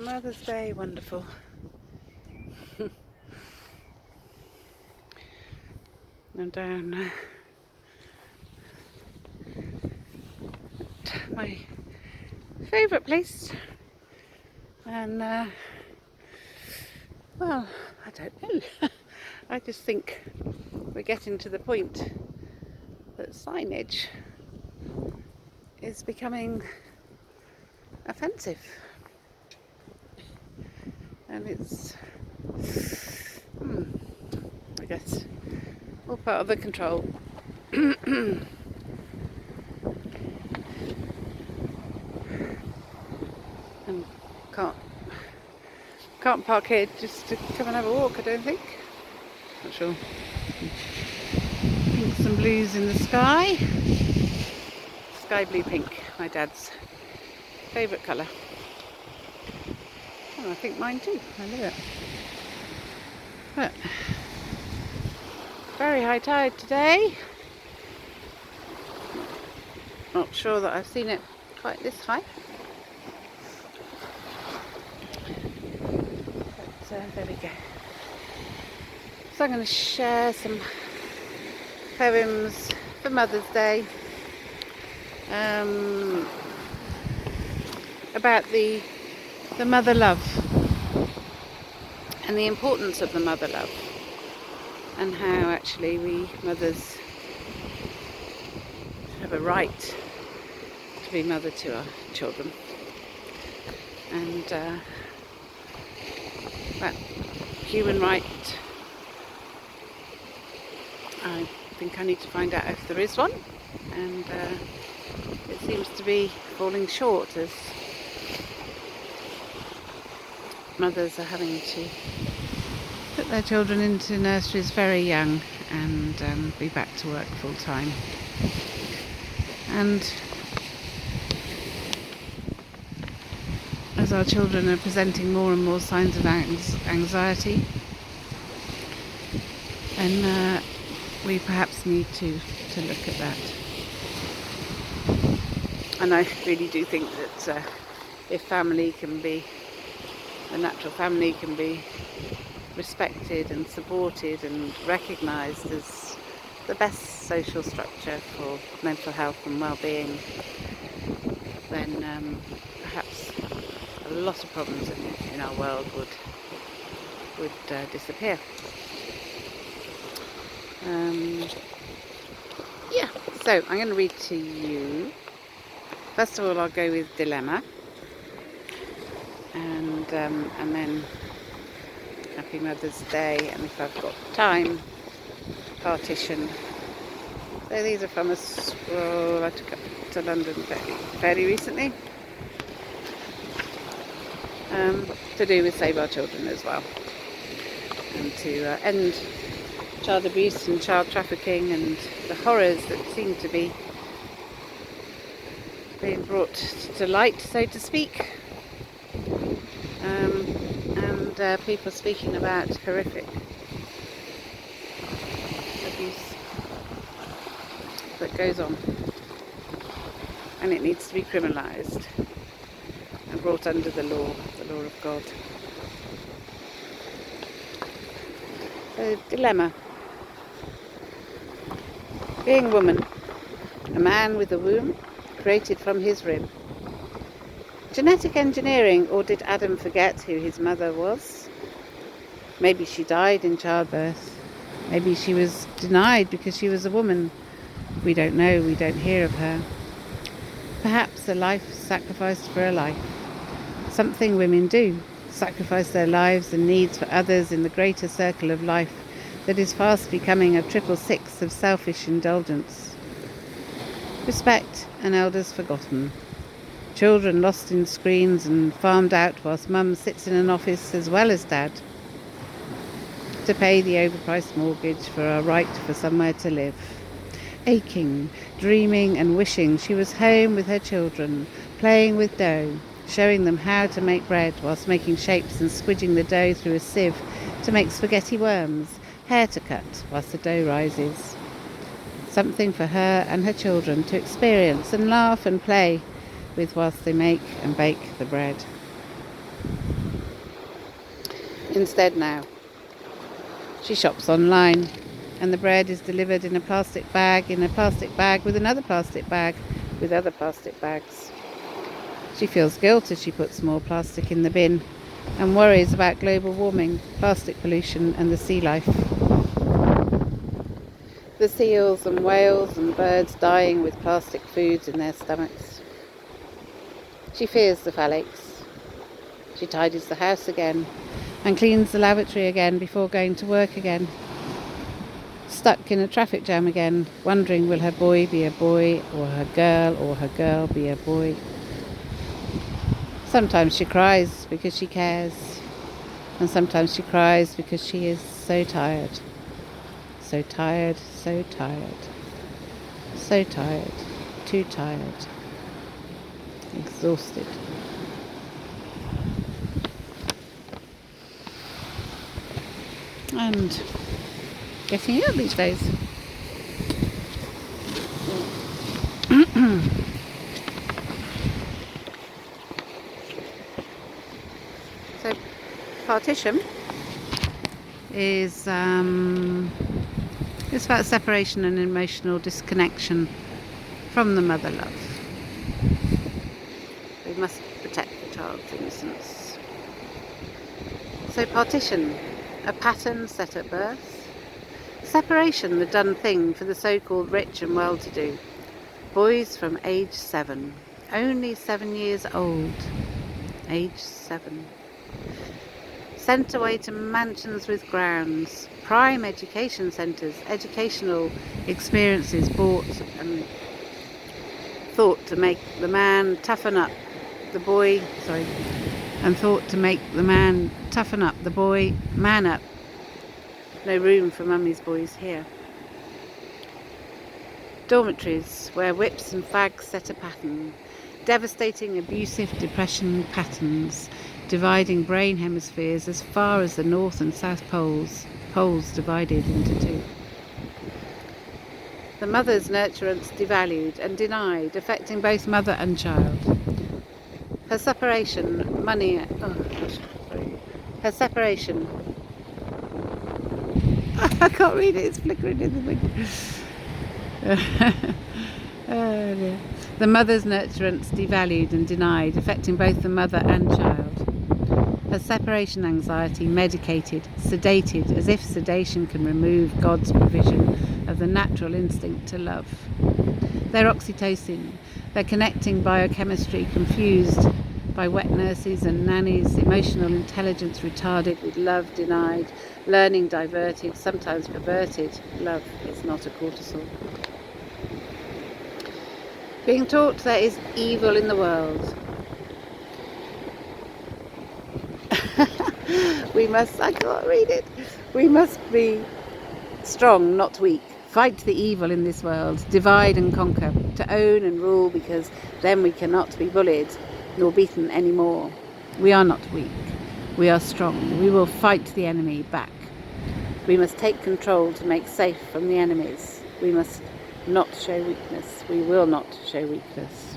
Mother's Day, wonderful. I'm down at my favourite place, and well, I don't know. I just think we're getting to the point that signage is becoming offensive, and it's I guess all part of the control. And can't park here just to come and have a walk, I don't think. Not sure. Pinks and blues in the sky. Sky blue pink, my dad's favourite colour. Oh, I think mine too. I love it. But very high tide today. Not sure that I've seen it quite this high. But there we go. So I'm going to share some poems for Mother's Day about the mother love and the importance of the mother love, and how actually we mothers have a right to be mother to our children, and that human right. I think I need to find out if there is one, and it seems to be falling short as mothers are having to put their children into nurseries very young and be back to work full time. And as our children are presenting more and more signs of anxiety, and we perhaps need to look at that. And I really do think that if family can be, the natural family can be respected and supported and recognised as the best social structure for mental health and well-being, then perhaps a lot of problems in our world would disappear. Yeah, so I'm going to read to you. First of all, I'll go with Dilemma, and then Happy Mother's Day, and if I've got time, Partition. So these are from a scroll I took up to London fairly recently, to do with Save Our Children as well, and to end child abuse and child trafficking and the horrors that seem to be being brought to light, so to speak, and people speaking about horrific abuse that goes on, and it needs to be criminalised and brought under the law of God. So, Dilemma. Being woman, a man with a womb created from his rib. Genetic engineering, or did Adam forget who his mother was? Maybe she died in childbirth. Maybe she was denied because she was a woman. We don't know, we don't hear of her. Perhaps a life sacrificed for a life. Something women do, sacrifice their lives and needs for others in the greater circle of life that is fast becoming a 666 of selfish indulgence. Respect and elders forgotten. Children lost in screens and farmed out whilst mum sits in an office as well as dad to pay the overpriced mortgage for our right for somewhere to live. Aching, dreaming and wishing she was home with her children, playing with dough, showing them how to make bread whilst making shapes and squidging the dough through a sieve to make spaghetti worms, hair to cut whilst the dough rises. Something for her and her children to experience and laugh and play with whilst they make and bake the bread. Instead now, she shops online, and the bread is delivered in a plastic bag with another plastic bag with other plastic bags. She feels guilt as she puts more plastic in the bin and worries about global warming, plastic pollution and the sea life. The seals and whales and birds dying with plastic foods in their stomachs. She fears the phthalates. She tidies the house again and cleans the lavatory again before going to work again. Stuck in a traffic jam again, wondering will her boy be a boy or her girl be a boy. Sometimes she cries because she cares, and sometimes she cries because she is so tired. So tired, so tired, so tired, too tired, exhausted. And getting ill these days. So, partition is it's about separation and emotional disconnection from the mother love. We must protect the child's innocence. So partition, a pattern set at birth. Separation, the done thing for the so-called rich and well-to-do. Boys from age 7, only 7 years old, age 7. Sent away to mansions with grounds, prime education centres, educational experiences bought and thought to make the man toughen up the boy, and thought to make the man toughen up the boy, man up. No room for mummy's boys here. Dormitories where whips and fags set a pattern, devastating abusive depression patterns, dividing brain hemispheres as far as the north and south poles divided into two. The mother's nurturance devalued and denied, affecting both mother and child. Her separation, her separation. I can't read it, it's flickering in the wind. Oh dear. The mother's nurturance devalued and denied, affecting both the mother and child. Her separation anxiety medicated, sedated, as if sedation can remove God's provision of the natural instinct to love. Their oxytocin, their connecting biochemistry confused by wet nurses and nannies, emotional intelligence retarded with love denied, learning diverted, sometimes perverted. Love is not a cortisol. Being taught there is evil in the world. I can't read it. We must be strong, not weak. Fight the evil in this world. Divide and conquer. To own and rule, because then we cannot be bullied nor beaten anymore. We are not weak. We are strong. We will fight the enemy back. We must take control to make safe from the enemies. We must not show weakness. We will not show weakness.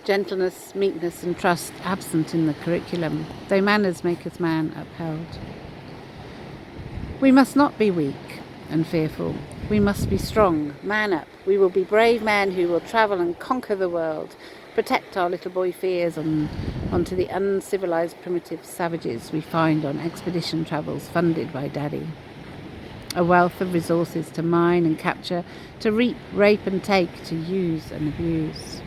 Gentleness, meekness and trust absent in the curriculum, though manners maketh man upheld. We must not be weak and fearful. We must be strong, man up. We will be brave men who will travel and conquer the world, protect our little boy fears onto the uncivilized primitive savages we find on expedition travels funded by Daddy. A wealth of resources to mine and capture, to reap, rape and take, to use and abuse.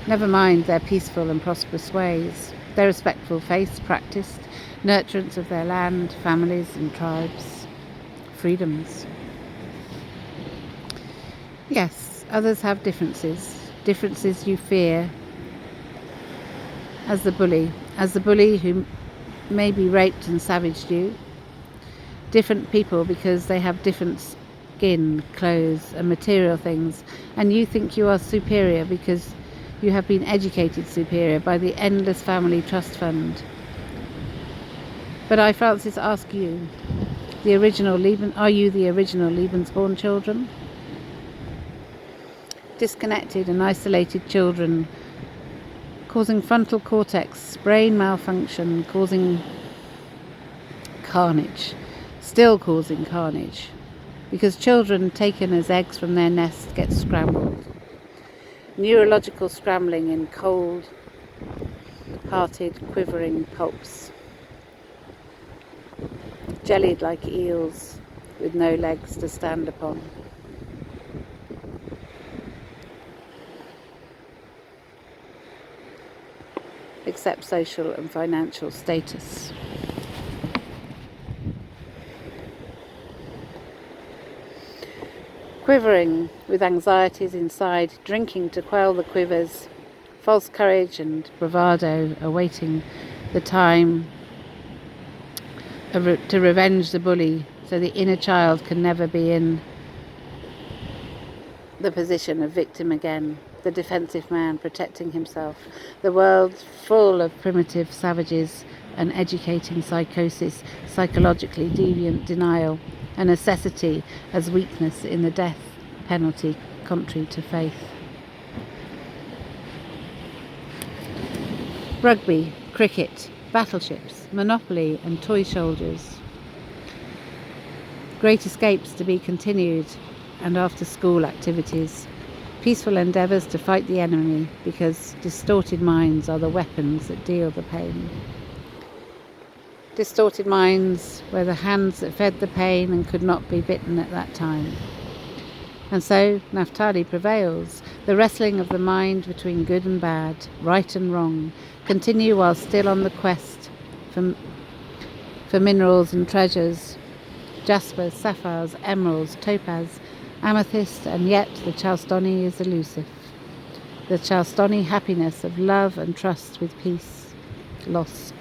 Never mind their peaceful and prosperous ways, their respectful faiths practiced, nurturance of their land, families and tribes, freedoms. Yes, others have differences you fear, as the bully who may be raped and savaged you. Different people because they have different skin, clothes and material things, and you think you are superior because you have been educated superior by the endless family trust fund. But I, Francis, ask you, are you the original Lebensborn children? Disconnected and isolated children causing frontal cortex brain malfunction, causing carnage, still causing carnage, because children taken as eggs from their nest get scrambled. Neurological scrambling in cold-hearted, quivering pulps, jellied like eels with no legs to stand upon. Except social and financial status. Quivering with anxieties inside, drinking to quell the quivers, false courage and bravado awaiting the time to revenge the bully, so the inner child can never be in the position of victim again, the defensive man protecting himself. The world full of primitive savages and educating psychosis, psychologically deviant denial, a necessity as weakness in the death penalty contrary to faith. Rugby, cricket, battleships, Monopoly and toy soldiers. Great escapes to be continued and after school activities. Peaceful endeavours to fight the enemy because distorted minds are the weapons that deal the pain. Distorted minds were the hands that fed the pain and could not be bitten at that time. And so Naphtali prevails. The wrestling of the mind between good and bad, right and wrong, continue while still on the quest for minerals and treasures, jaspers, sapphires, emeralds, topaz, amethyst, and yet the Chalcedony is elusive. The Chalcedony happiness of love and trust with peace, lost.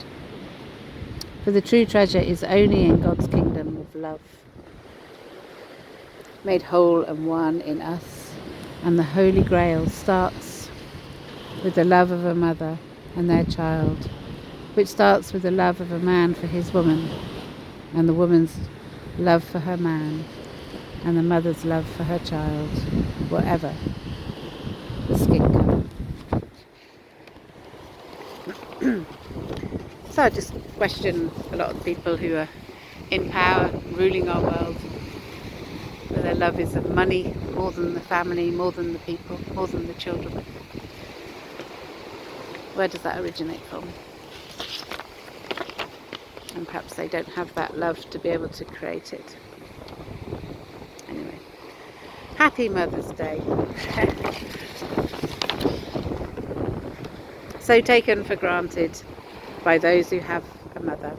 For the true treasure is only in God's kingdom of love, made whole and one in us, and the Holy Grail starts with the love of a mother and their child, which starts with the love of a man for his woman, and the woman's love for her man, and the mother's love for her child, whatever the skin colour. So I just question a lot of people who are in power, ruling our world, where their love is of money more than the family, more than the people, more than the children. Where does that originate from? And perhaps they don't have that love to be able to create it. Anyway, happy Mother's Day. So taken for granted by those who have a mother,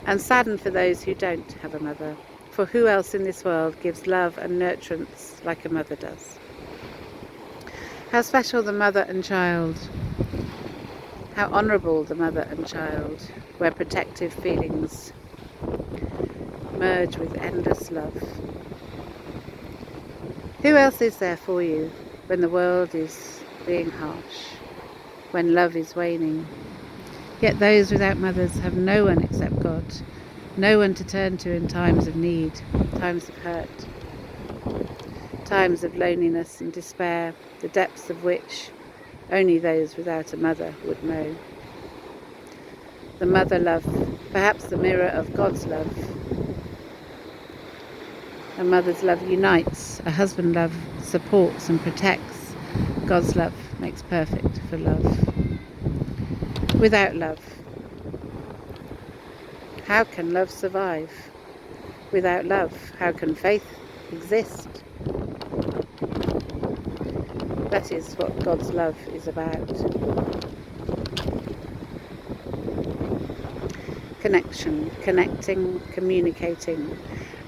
and saddened for those who don't have a mother. For who else in this world gives love and nurturance like a mother does? How special the mother and child. How honourable the mother and child, where protective feelings merge with endless love. Who else is there for you when the world is being harsh, when love is waning? Yet those without mothers have no one except God, no one to turn to in times of need, times of hurt, times of loneliness and despair, the depths of which only those without a mother would know. The mother love, perhaps the mirror of God's love. A mother's love unites, a husband's love supports and protects. God's love makes perfect for love. Without love, how can love survive? Without love, how can faith exist? That is what God's love is about. Connection, connecting, communicating.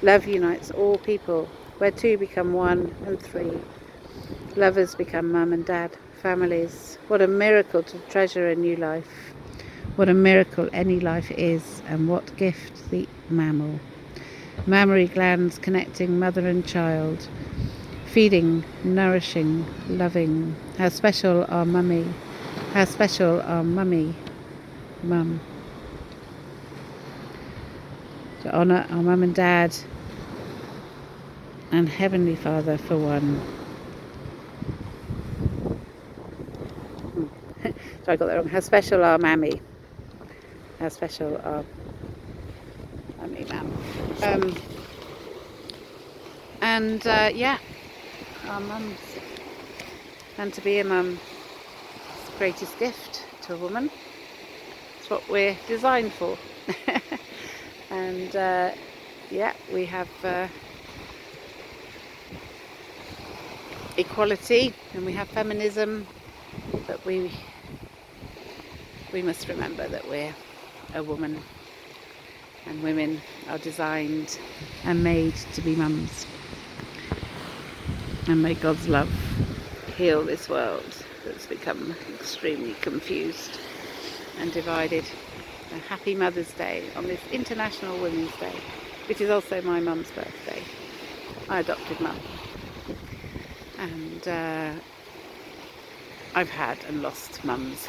Love unites all people, where two become one and three. Lovers become mum and dad, families. What a miracle to treasure a new life. What a miracle any life is, and what gift the mammal. Mammary glands connecting mother and child. Feeding, nourishing, loving. How special our mummy. How special our mummy. Mum. To honour our mum and dad and Heavenly Father for one. So I got that wrong. How special are Mammy? How special are Mammy, Mam? Yeah, our mums. And to be a mum is the greatest gift to a woman. It's what we're designed for. And yeah, we have equality and we have feminism, but we must remember that we're a woman, and women are designed and made to be mums. And may God's love heal this world that's become extremely confused and divided. A happy Mother's Day on this International Women's Day, which is also my mum's birthday, my adopted mum. And I've had and lost mums.